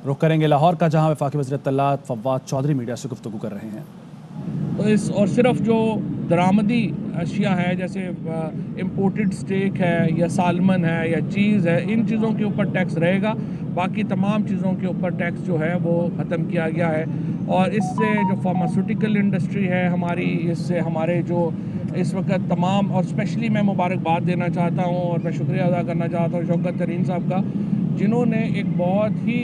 रुख करेंगे लाहौर का, जहां वफाकी वज़ीर इत्तलात फवाद चौधरी मीडिया से गुफ्तगू कर रहे हैं। तो इस और सिर्फ जो दरामदी अशिया है जैसे इम्पोर्टेड स्टेक है या सालमन है या चीज़ है, इन चीज़ों के ऊपर टैक्स रहेगा। बाकी तमाम चीज़ों के ऊपर टैक्स जो है वो ख़त्म किया गया है। और इससे जो फार्मास्यूटिकल इंडस्ट्री है हमारी, इससे हमारे जो इस वक्त तमाम, और स्पेशली मैं मुबारकबाद देना चाहता हूँ और मैं शुक्रिया अदा करना चाहता हूँ शौकत तरीन साहब का, जिन्होंने एक बहुत ही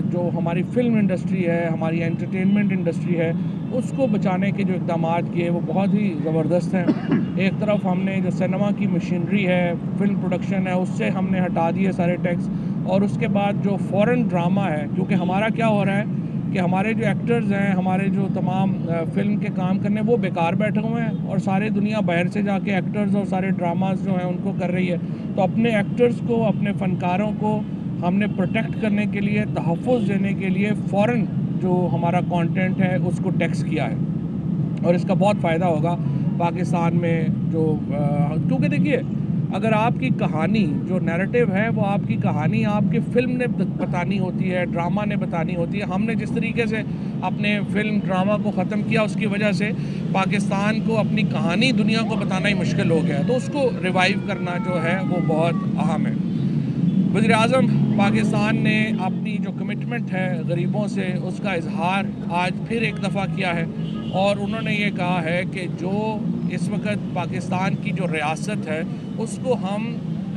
जो हमारी फिल्म इंडस्ट्री है, हमारी एंटरटेनमेंट इंडस्ट्री है, उसको बचाने के जो इक़दाम किए वो बहुत ही ज़बरदस्त हैं। एक तरफ हमने जो सिनेमा की मशीनरी है, फिल्म प्रोडक्शन है, उससे हमने हटा दिए सारे टैक्स। और उसके बाद जो फ़ॉरेन ड्रामा है, क्योंकि हमारा क्या हो रहा है कि हमारे जो एक्टर्स हैं, हमारे जो तमाम फिल्म के काम करने, वो बेकार बैठे हुए हैं और सारी दुनिया बाहर से जाके एक्टर्स और सारे ड्रामाज जो हैं उनको कर रही है। तो अपने एक्टर्स को, अपने फ़नकारों को हमने प्रोटेक्ट करने के लिए, तहफ़्फ़ुज़ देने के लिए फ़ौरन जो हमारा कंटेंट है उसको टैक्स किया है। और इसका बहुत फ़ायदा होगा पाकिस्तान में जो क्योंकि देखिए, अगर आपकी कहानी जो नैरेटिव है वो आपकी कहानी आपकी फ़िल्म ने बतानी होती है, ड्रामा ने बतानी होती है। हमने जिस तरीके से अपने फ़िल्म ड्रामा को ख़त्म किया, उसकी वजह से पाकिस्तान को अपनी कहानी दुनिया को बताना ही मुश्किल हो गया है। तो उसको रिवाइव करना जो है वो बहुत अहम है। वज़ीर आज़म पाकिस्तान ने अपनी जो कमिटमेंट है गरीबों से, उसका इजहार आज फिर एक दफ़ा किया है। और उन्होंने ये कहा है कि जो इस वक्त पाकिस्तान की जो रियासत है उसको हम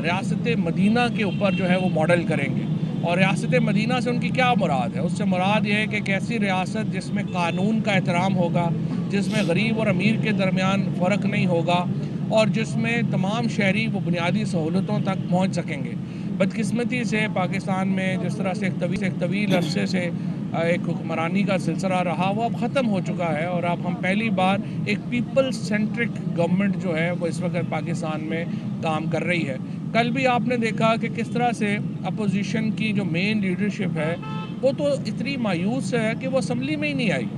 रियासत मदीना के ऊपर जो है वो मॉडल करेंगे। और रियासत मदीना से उनकी क्या मुराद है? उससे मुराद ये है कि एक ऐसी रियासत जिसमें कानून का एहतराम होगा, जिसमें गरीब और अमीर के दरमियान फ़र्क नहीं होगा और जिसमें तमाम शहरी वो बुनियादी सहूलतों तक पहुँच सकेंगे। बदकिस्मती से पाकिस्तान में जिस तरह से एक तवील अरसे से एक हुक्मरानी का सिलसिला रहा, वो अब ख़त्म हो चुका है। और अब हम पहली बार एक पीपल सेंट्रिक गवर्नमेंट जो है वो इस वक्त पाकिस्तान में काम कर रही है। कल भी आपने देखा कि किस तरह से अपोजिशन की जो मेन लीडरशिप है वो तो इतनी मायूस है कि वो असम्बली में ही नहीं आई।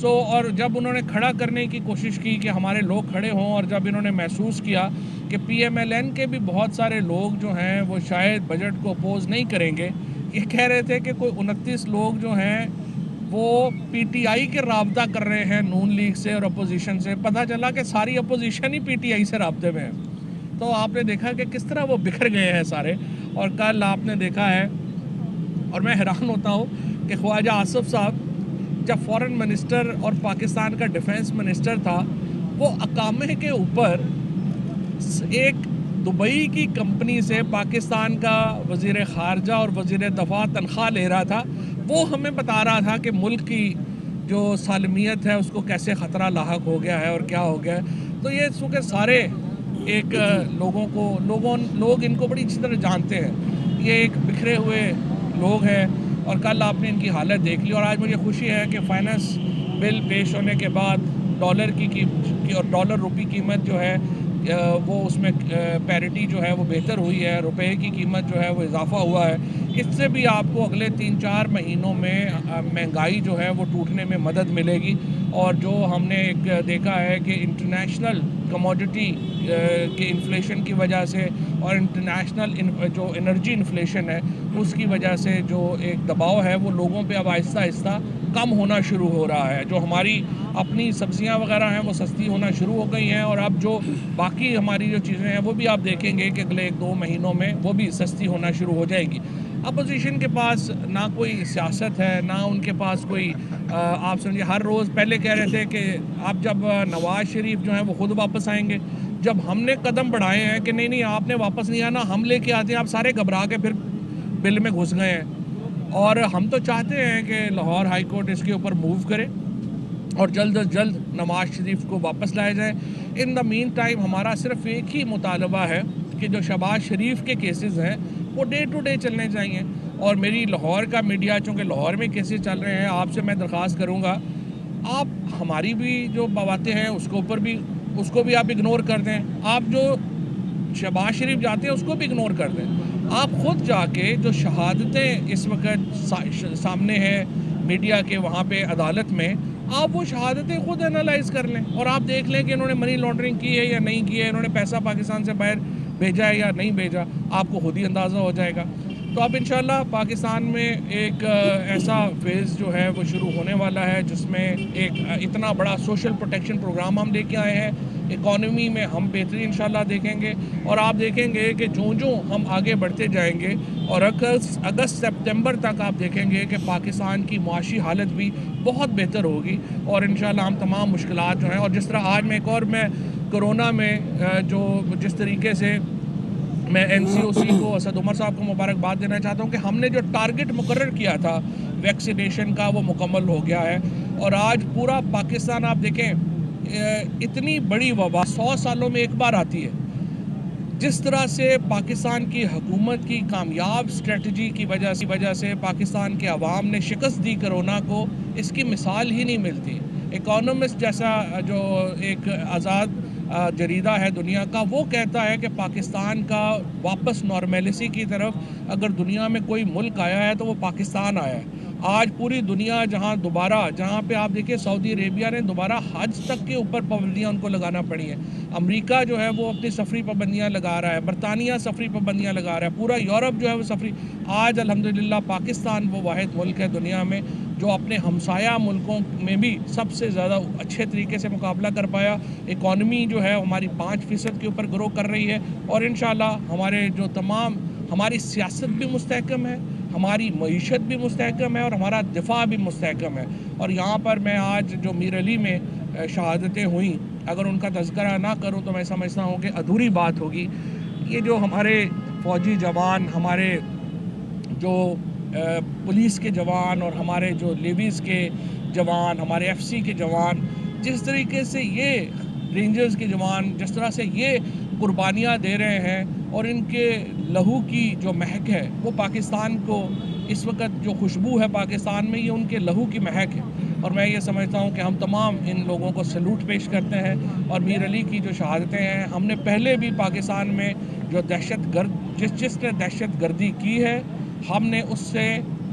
और जब उन्होंने खड़ा करने की कोशिश की कि हमारे लोग खड़े हों, और जब इन्होंने महसूस किया कि PMLN के भी बहुत सारे लोग जो हैं वो शायद बजट को अपोज़ नहीं करेंगे, ये कह रहे थे कि कोई 29 लोग जो हैं वो PTI के राब्ता कर रहे हैं नून लीग से और अपोजिशन से। पता चला कि सारी अपोजिशन ही PTI से राब्ते में है। तो आपने देखा कि किस तरह वो बिखर गए हैं सारे। और कल आपने देखा है, और मैं हैरान होता हूँ कि ख्वाजा आसिफ साहब जब फॉरेन मिनिस्टर और पाकिस्तान का डिफेंस मिनिस्टर था, वो अकामे के ऊपर एक दुबई की कंपनी से पाकिस्तान का वज़ीर ख़ारजा और वज़ीर दफ़ा तनख्वाह ले रहा था। वो हमें बता रहा था कि मुल्क की जो सालमियत है उसको कैसे ख़तरा लाहक हो गया है और क्या हो गया है। तो ये चूँकि सारे एक लोग इनको बड़ी अच्छी तरह जानते हैं, ये एक बिखरे हुए लोग हैं। और कल आपने इनकी हालत देख ली। और आज मुझे खुशी है कि फाइनेंस बिल पेश होने के बाद डॉलर की और डॉलर रुपये कीमत जो है वो उसमें पैरिटी जो है वो बेहतर हुई है, रुपए की कीमत जो है वो इजाफा हुआ है। इससे भी आपको अगले 3-4 महीनों में महंगाई जो है वो टूटने में मदद मिलेगी। और जो हमने एक देखा है कि इंटरनेशनल कमोडिटी के इन्फ्लेशन की वजह से और इंटरनेशनल जो एनर्जी इन्फ्लेशन है उसकी वजह से जो एक दबाव है वो लोगों पे अब आहिस्ता आहिस्ता कम होना शुरू हो रहा है। जो हमारी अपनी सब्जियां वगैरह हैं वो सस्ती होना शुरू हो गई हैं। और अब जो बाकी हमारी जो चीज़ें हैं वो भी आप देखेंगे कि अगले 1-2 महीनों में वो भी सस्ती होना शुरू हो जाएगी। अपोजिशन के पास ना कोई सियासत है, ना उनके पास कोई आप समझिए, हर रोज़ पहले कह रहे थे कि आप जब नवाज़ शरीफ जो हैं वो ख़ुद वापस आएंगे। जब हमने कदम बढ़ाए हैं कि नहीं आपने वापस नहीं आना, हम लेके आते हैं, आप सारे घबरा के फिर बिल में घुस गए हैं। और हम तो चाहते हैं कि लाहौर हाई कोर्ट इसके ऊपर मूव करे और जल्द अज जल्द नवाज शरीफ को वापस लाया जाए। इन द मीन टाइम हमारा सिर्फ एक ही मुतालबा है कि जो शहबाज शरीफ के केसेस हैं वो डे टू डे चलने चाहिए। और मेरी लाहौर का मीडिया, चूँकि लाहौर में केसेस चल रहे हैं, आपसे मैं दरख्वास्त करूँगा आप हमारी भी जो बातें हैं उसको भी आप इग्नोर कर दें। आप जो शहबाज शरीफ जाते हैं उसको भी इग्नोर कर दें। आप ख़ुद जाके जो शहादतें इस वक्त सामने हैं मीडिया के, वहाँ पे अदालत में, आप वो शहादतें खुद एनालाइज कर लें और आप देख लें कि इन्होंने मनी लॉन्ड्रिंग की है या नहीं की है, इन्होंने पैसा पाकिस्तान से बाहर भेजा है या नहीं भेजा, आपको खुद ही अंदाज़ा हो जाएगा। तो अब इंशाल्लाह पाकिस्तान में एक ऐसा फेज़ जो है वो शुरू होने वाला है जिसमें एक इतना बड़ा सोशल प्रोटेक्शन प्रोग्राम हम लेके आए हैं। इकॉनमी में हम बेहतरी इंशाल्लाह देखेंगे और आप देखेंगे कि जो हम आगे बढ़ते जाएंगे और अगस्त सितंबर तक आप देखेंगे कि पाकिस्तान की मुआशी हालत भी बहुत बेहतर होगी और इंशाल्लाह हम तमाम मुश्किलात जो हैं, और जिस तरह आज मैं कोरोना में जो जिस तरीके से मैं NCOC को असद उमर साहब को मुबारकबाद देना चाहता हूँ कि हमने जो टारगेट मुकर्रर किया था वैक्सीनेशन का वो मुकम्मल हो गया है और आज पूरा पाकिस्तान आप देखें इतनी बड़ी वबा 100 सालों में एक बार आती है। जिस तरह से पाकिस्तान की हुकूमत की कामयाब स्ट्रेटजी की वजह से पाकिस्तान के अवाम ने शिकस्त दी कोरोना को, इसकी मिसाल ही नहीं मिलती। इकोनॉमिस्ट जैसा जो एक आज़ाद जरीदा है दुनिया का, वो कहता है कि पाकिस्तान का वापस नॉर्मेलिटी की तरफ अगर दुनिया में कोई मुल्क आया है तो वो पाकिस्तान आया है। आज पूरी दुनिया जहाँ पे आप देखिए सऊदी अरेबिया ने दोबारा हज तक के ऊपर पाबंदियाँ उनको लगाना पड़ी हैं। अमेरिका जो है वो अपनी सफरी पाबंदियाँ लगा रहा है, बरतानिया सफरी पाबंदियाँ लगा रहा है, पूरा यूरोप जो है वो सफरी। आज अल्हम्दुलिल्लाह पाकिस्तान वो वाहिद मुल्क है दुनिया में जो अपने हमसाया मुल्कों में भी सबसे ज़्यादा अच्छे तरीके से मुकाबला कर पाया। इकॉनमी जो है हमारी 5% के ऊपर ग्रो कर रही है और इंशाल्लाह हमारे जो तमाम हमारी सियासत भी मुस्तहकम है, हमारी मईशत भी मुस्तहकम है और हमारा दिफा भी मुस्तहकम है। और यहाँ पर मैं आज जो मीर अली में शहादतें हुई, अगर उनका तज़किरा ना करूँ तो मैं समझता हूँ कि अधूरी बात होगी। ये जो हमारे फ़ौजी जवान, हमारे जो पुलिस के जवान और हमारे जो लेवीज़ के जवान, हमारे FC के जवान, जिस तरीके से ये रेंजर्स के जवान जिस तरह से ये कुर्बानियाँ दे रहे हैं और इनके लहू की जो महक है वो पाकिस्तान को इस वक्त जो खुशबू है पाकिस्तान में, ये उनके लहू की महक है। और मैं ये समझता हूँ कि हम तमाम इन लोगों को सैल्यूट पेश करते हैं। और मीर अली की जो शहादतें हैं, हमने पहले भी पाकिस्तान में जो जिसने दहशत गर्दी की है, हमने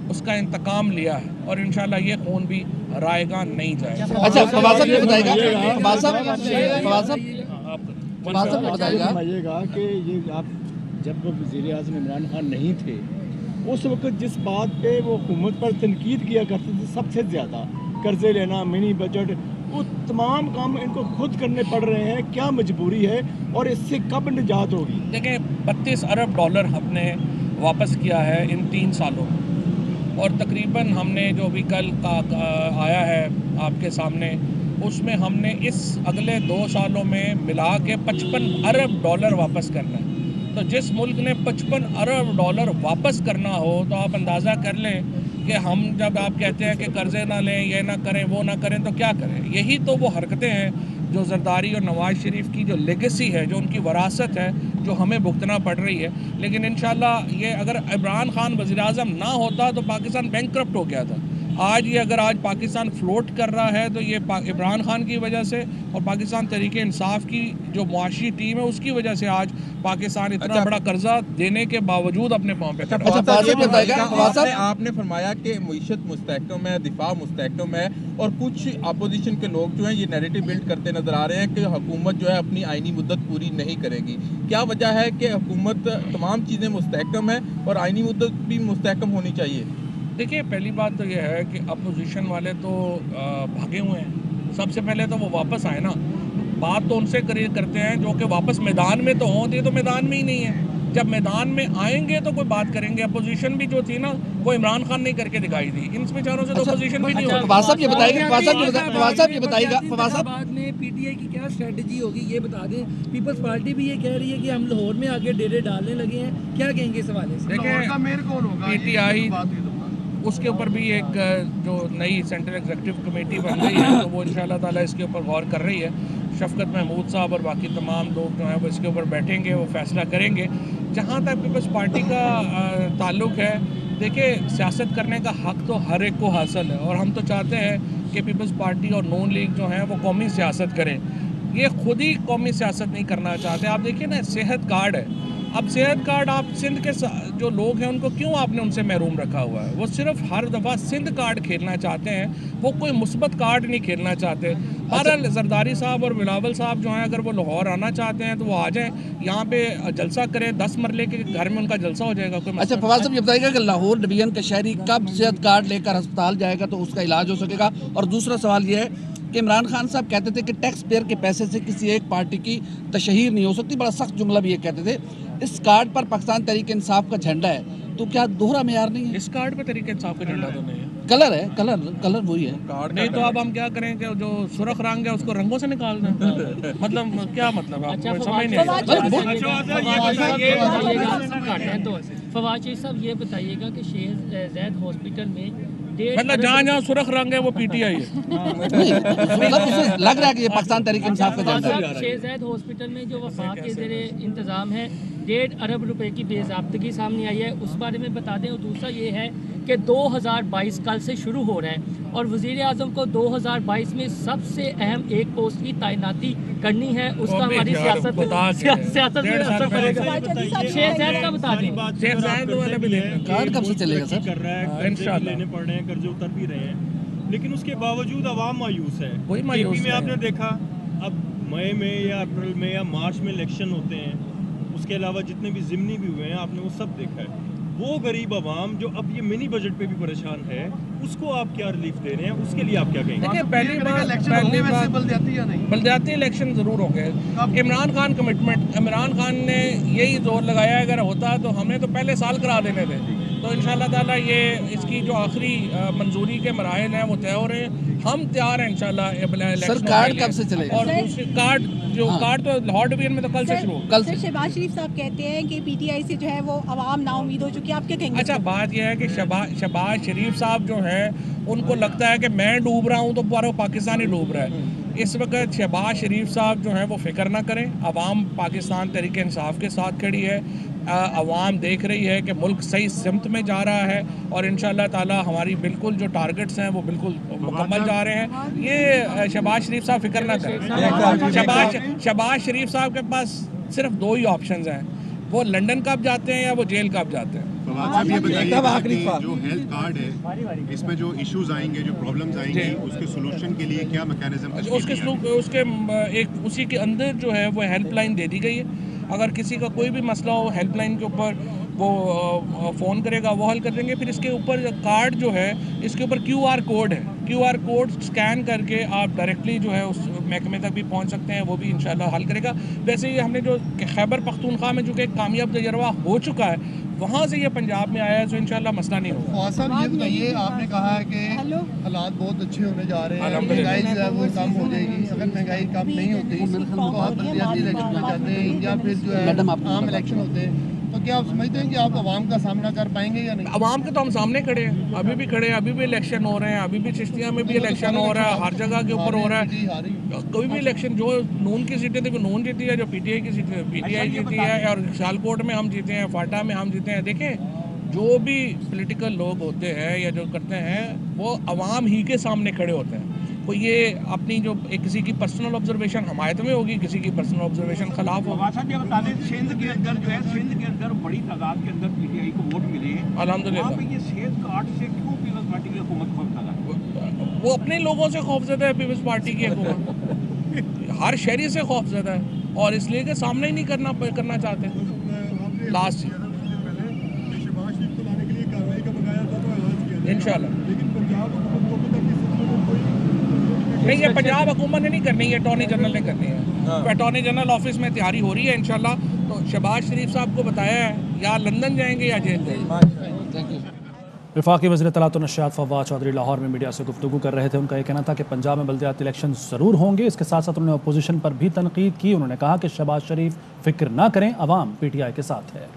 उसका इंतकाम लिया है और इंशाल्लाह ये खून भी रायगा नहीं जाएगा। अच्छा, फवाद साहब ये बताइएगा, फवाद साहब बताइएगा कि ये आप जब वज़ीर आज़म इमरान खान नहीं थे उस वक्त जिस बात पे वो हुकूमत पर तनकीद किया करते थे सबसे ज़्यादा, कर्जे लेना, मिनी बजट, वो तमाम काम इनको खुद करने पड़ रहे हैं। क्या मजबूरी है और इससे कब निजात होगी? देखिए, $32 अरब हमने वापस किया है इन 3 सालों में और तकरीबन हमने जो भी कल का आया है आपके सामने, उसमें हमने इस अगले 2 सालों में मिला के $55 अरब वापस करना है। तो जिस मुल्क ने $55 अरब वापस करना हो तो आप अंदाज़ा कर लें कि हम जब आप कहते हैं कि कर्ज़े ना लें, ये ना करें, वो ना करें, तो क्या करें? यही तो वो हरकतें हैं जो जरदारी और नवाज़ शरीफ की जो लेगेसी है, जो उनकी वरासत है, जो हमें भुगतना पड़ रही है। लेकिन इंशाल्लाह ये अगर इमरान खान वज़ीर आज़म ना होता तो पाकिस्तान बैंकक्रप्ट हो गया था। आज पाकिस्तान फ्लोट कर रहा है तो ये इमरान खान की वजह से और पाकिस्तान तहरीक इंसाफ की जो मुआशी टीम है उसकी वजह से आज पाकिस्तान इतना बड़ा कर्जा देने के बावजूद अपने पाँव पे खड़ा है। आपने फरमाया कि मईशत मुस्तहकम है, दिफा मुस्तहकम है और कुछ अपोजिशन के लोग जो हैं ये नैरेटिव बिल्ड करते नजर आ रहे हैं कि हुकूमत जो है अपनी आईनी मुद्दत पूरी नहीं करेगी। क्या वजह है कि हुकूमत तमाम चीज़ें मुस्तहकम है और आईनी मुद्दत भी मुस्तहकम होनी चाहिए? देखिए, पहली बात तो यह है कि अपोजिशन वाले तो भागे हुए हैं। सबसे पहले तो वो वापस आए ना, बात तो उनसे करते हैं जो कि वापस मैदान में तो हों, ये तो मैदान में ही नहीं है। जब मैदान में आएंगे तो कोई बात करेंगे। अपोजिशन भी जो थी ना वो इमरान खान ने करके दिखाई थी, इन बेचारों से तो अपोजिशन भी नहीं होती। फवाद साहब ये बताइएगा, बाद में PTI की क्या स्ट्रेटजी होगी ये बता दें। पीपल्स पार्टी भी ये कह रही है कि हम लाहौर में आगे डेरे डालने लगे हैं, क्या कहेंगे इस हवाले से? देखिए, PTI उसके ऊपर भी एक जो नई सेंट्रल एग्जीक्यूटिव कमेटी बन गई है तो वो इंशाल्लाह ताला इसके ऊपर गौर कर रही है। शफकत महमूद साहब और बाकी तमाम लोग जो हैं वो इसके ऊपर बैठेंगे, वो फैसला करेंगे। जहाँ तक पीपल्स पार्टी का ताल्लुक़ है, देखिए, सियासत करने का हक़ तो हर एक को हासिल है और हम तो चाहते हैं कि पीपल्स पार्टी और नून लीग जो हैं वो कौमी सियासत करें। ये खुद ही कौमी सियासत नहीं करना चाहते। आप देखिए ना, सेहत कार्ड है, अब सेहत कार्ड आप सिंध के जो लोग हैं उनको क्यों आपने उनसे महरूम रखा हुआ है? वो सिर्फ हर दफ़ा सिंध कार्ड खेलना चाहते हैं, वो कोई मुस्बत कार्ड नहीं खेलना चाहते। बहरहाल जरदारी साहब और बिलावल साहब जो हैं, अगर वो लाहौर आना चाहते हैं तो वो आ जाएं, यहाँ पे जलसा करें, 10 मरले के घर में उनका जलसा हो जाएगा। कोई अच्छा फवाद साहब ये बताइएगा कि लाहौर डिवीजन का शहरी कब सेहत कार्ड लेकर अस्पताल जाएगा तो उसका इलाज हो सकेगा? और दूसरा सवाल ये है कि इमरान खान साहब कहते थे कि टैक्स पेयर के पैसे से किसी एक पार्टी की तशहीर नहीं हो सकती, बड़ा सख्त जुमला भी ये कहते थे। इस कार्ड पर पाकिस्तान तहरीक इंसाफ का झंडा है, तो क्या दोहरा मेयार नहीं है? इस कार्ड पे तरीके इंसाफ का झंडा तो नहीं है, कलर है, कलर वही है। नहीं तो अब हम क्या करें कि जो सुरख रंग है उसको रंगों से निकाल दें? मतलब क्या मतलब? आपको समझ नहीं तो फवाद साहब ये बताइएगा कि शेख ज़ैद हॉस्पिटल में मतलब जहाँ सुरख रंग है वो पीटीआई है। लग रहा है कि ये पाकिस्तान तहरीक इंसाफ का झंडा है। शेख ज़ैद हॉस्पिटल में जो वफाक के ज़ेरे इंतज़ाम है 1.5 अरब रुपए की बेज़ाब्तगी सामने आई है, उस बारे में बता दें। और दूसरा ये है कि 2022 कल से शुरू हो रहा है और वज़ीर आज़म को 2022 में सबसे अहम एक पोस्ट की तैनाती करनी है, उसका हमारी सियासत में असर पड़ेगा। शेख ज़ैद का बता दें, शेख ज़ैद वाला भी देखें। कार्ड कब से चलेगा सर? कर रहा है, कर्जे लेने पड़ रहे हैं, कर्जे उतर भी रहे हैं, लेकिन उसके बावजूद आवाम मायूस है। कोई मायूस यूपी में नहीं आपने देखा, अब मई में या अप्रैल में या मार्च में इलेक्शन होते हैं, उसके अलावा जितने भी ज़िमनी भी हुए हैं आपने वो सब देखा है। वो गरीब आवाम जो अब ये मिनी बजट पे भी परेशान है, उसको आप क्या रिलीफ दे रहे हैं, उसके लिए आप क्या कहेंगे? देखिए पहली बात बलदियाती इलेक्शन ज़रूर होंगे। इमरान खान कमिटमेंट, इमरान खान ने यही जोर लगाया, अगर होता तो हमें तो पहले साल करा देने थे। तो इंशाल्लाह ताला ये इसकी जो आखिरी मंजूरी के मराहल हैं वो तय हो रहे हैं, हम तैयार हैं इंशाल्लाह। सर कार्ड कब से चलेगा? और दूसरी कार्ड जो कार्ड तो लाहौर डिवीजन में तो कल से शुरू होगा। कल से। शहबाज शरीफ साहब कहते हैं कि पीटीआई से जो है वो अवाम नाउमीद हो चुकी है, आप क्या कहेंगे? अच्छा बात यह है कि शहबाज शरीफ साहब जो हैं उनको लगता है कि मैं डूब रहा हूँ तो पूरा पाकिस्तान ही डूब रहा है। इस वक्त शहबाज शरीफ साहब जो हैं वो फिक्र ना करें, अवाम पाकिस्तान तहरीक इंसाफ के साथ खड़ी है, अवाम देख रही है कि मुल्क सही सिमत में जा रहा है और इंशाल्लाह ताला हमारी बिल्कुल जो टारगेट्स हैं वो बिल्कुल मुकम्मल जा रहे हैं। ये शहबाज शरीफ साहब फिक्र ना करें। शहबाज शरीफ साहब के पास सिर्फ 2 ही ऑप्शंस हैं, वो लंदन कब जाते हैं या वो जेल कब जाते हैं। आप ये बताइएगा कि जो हेल्थ कार्ड है इसमें जो इश्यूज आएंगे, जो प्रॉब्लम्स आएंगे, उसके सोल्यूशन के लिए क्या मैकेनिज्म? उसके उसी के अंदर जो है वो हेल्पलाइन दे दी गई है। अगर किसी का कोई भी मसला हो हेल्पलाइन के ऊपर वो फ़ोन करेगा, वो हल कर देंगे। फिर इसके ऊपर कार्ड जो है इसके ऊपर QR कोड है, QR कोड स्कैन करके आप डायरेक्टली जो है उस महकमे तक भी पहुंच सकते हैं, वो भी इंशाल्लाह हल करेगा। वैसे ही हमने जो खैबर पख्तूनख्वा में जो कि एक कामयाब तजर्बा हो चुका है, वहाँ से ये पंजाब में आया है, तो इंशाल्लाह मसला नहीं होगा। साहब ये बताइए, आपने कहा है कि हालात बहुत अच्छे होने जा रहे हैं, महंगाई जो है वो कम हो जाएगी। अगर महंगाई कम नहीं होती तो आप बल्दियाती इलेक्शन में जाते हैं या फिर जो है आम इलेक्शन होते हैं, तो क्या आप समझते हैं कि आप आवाम का सामना कर पाएंगे या नहीं? आवाम के तो हम सामने खड़े हैं, अभी भी खड़े हैं, अभी भी इलेक्शन हो रहे हैं, अभी भी चिश्तिया में भी इलेक्शन हो रहा है, हर जगह के ऊपर हो रहा है। कोई भी इलेक्शन जो नून की सीटें थी वो नून जीती है, जो PTI की सीटें PTI जीती है, और सियालकोट में हम जीते हैं, फाटा में हम जीते हैं। देखें जो भी पॉलिटिकल लोग होते हैं या जो करते हैं वो अवाम ही के सामने खड़े होते हैं। तो ये अपनी जो किसी की पर्सनल ऑब्जर्वेशन हमायत में होगी, किसी की पर्सनल ऑब्जर्वेशन खिलाफ होगी। ये बता दें सिंध के अंदर जो है, सिंध के अंदर बड़ी तादाद के अंदर PTI को वोट मिले हैं अल्हम्दुलिल्लाह। ये सेहत कार्ड से क्यों पीपल्स पार्टी की हुकूमत खौफजदा है? वो अपने लोगों से खौफजदा है पीपल्स पार्टी की हुकूमत, हर शहरी से खौफजदा है और इसलिए कि सामने ही नहीं करना चाहते। लास्ट इंशाल्लाह नहीं, ये पंजाब हुकूमत ने नहीं करनी है, अटॉर्नी जनरल ने करनी है। अटॉर्नी जनरल ऑफिस में तैयारी हो रही है इंशाल्लाह। तो शहबाज शरीफ साहब को बताया है या लंदन जाएंगे या जेल जाएंगे। वफाकी वज़ीर इत्तलात और नशियात फवाद चौधरी लाहौर में मीडिया से गुफ्तगू कर रहे थे। उनका ये कहना था कि पंजाब में बल्दियाती इलेक्शन ज़रूर होंगे। इसके साथ साथ उन्होंने अपोजिशन पर भी तनकीद की। उन्होंने कहा कि शहबाज शरीफ फिक्र ना करें, अवाम PTI के साथ है।